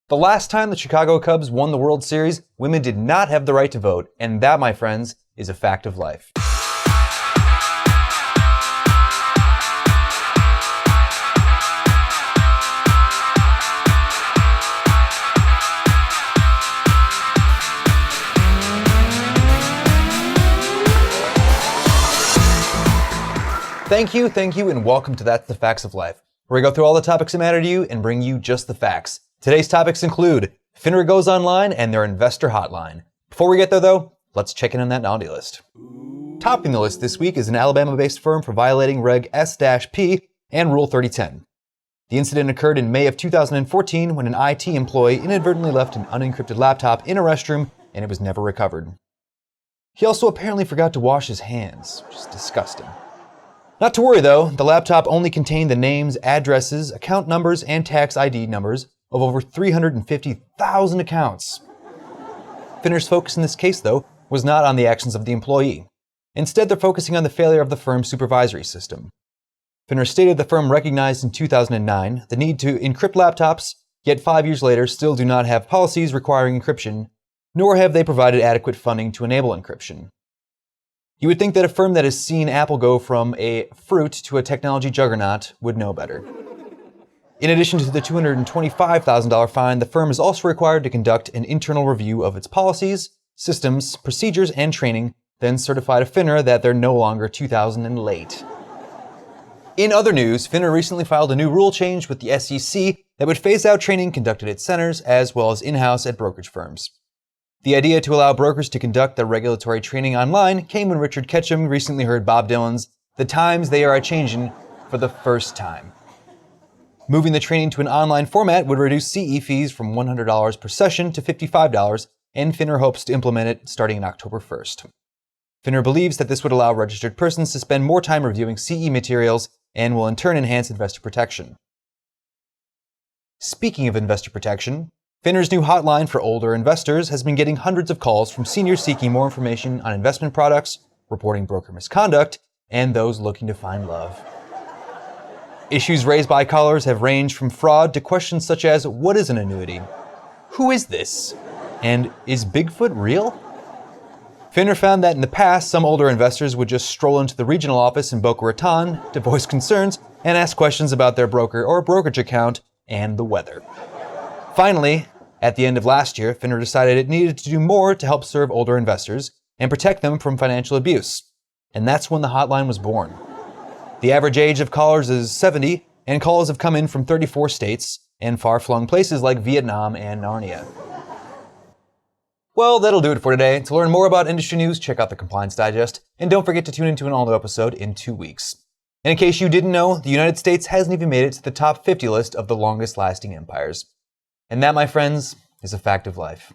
The last time the Chicago Cubs won the World Series, women did not have the right to vote, and that, my friends, is a fact of life. Thank you, and welcome to That's the Facts of Life, where we go through all the topics that matter to you and bring you just the facts. Today's topics include FINRA goes online and their investor hotline. Before we get there, though, let's check in on that naughty list. Topping the list this week is an Alabama-based firm for violating Reg S-P and Rule 3010. The incident occurred in May of 2014 when an IT employee inadvertently left an unencrypted laptop in a restroom and it was never recovered. He also apparently forgot to wash his hands, which is disgusting. Not to worry though, the laptop only contained the names, addresses, account numbers, and tax ID numbers of over 350,000 accounts. FINRA's focus in this case though was not on the actions of the employee. Instead, they're focusing on the failure of the firm's supervisory system. FINRA stated the firm recognized in 2009 the need to encrypt laptops, yet 5 years later still do not have policies requiring encryption, nor have they provided adequate funding to enable encryption. You would think that a firm that has seen Apple go from a fruit to a technology juggernaut would know better. In addition to the $225,000 fine, the firm is also required to conduct an internal review of its policies, systems, procedures, and training, then certify to FINRA that they're no longer 2000 and late. In other news, FINRA recently filed a new rule change with the SEC that would phase out training conducted at centers as well as in-house at brokerage firms. The idea to allow brokers to conduct their regulatory training online came when Richard Ketchum recently heard Bob Dylan's "The Times They Are A-Changin'" for the first time. Moving the training to an online format would reduce CE fees from $100 per session to $55, and FINRA hopes to implement it starting in October 1st. FINRA believes that this would allow registered persons to spend more time reviewing CE materials and will in turn enhance investor protection. Speaking of investor protection, FINRA's new hotline for older investors has been getting hundreds of calls from seniors seeking more information on investment products, reporting broker misconduct, and those looking to find love. Issues raised by callers have ranged from fraud to questions such as, what is an annuity? Who is this? And is Bigfoot real? FINRA found that in the past, some older investors would just stroll into the regional office in Boca Raton to voice concerns and ask questions about their broker or brokerage account and the weather. Finally, at the end of last year, FINRA decided it needed to do more to help serve older investors and protect them from financial abuse. And that's when the hotline was born. The average age of callers is 70, and calls have come in from 34 states and far-flung places like Vietnam and Narnia. Well, that'll do it for today. To learn more about industry news, check out the Compliance Digest, and don't forget to tune into an all-new episode in 2 weeks. And in case you didn't know, the United States hasn't even made it to the top 50 list of the longest-lasting empires. And that, my friends, is a fact of life.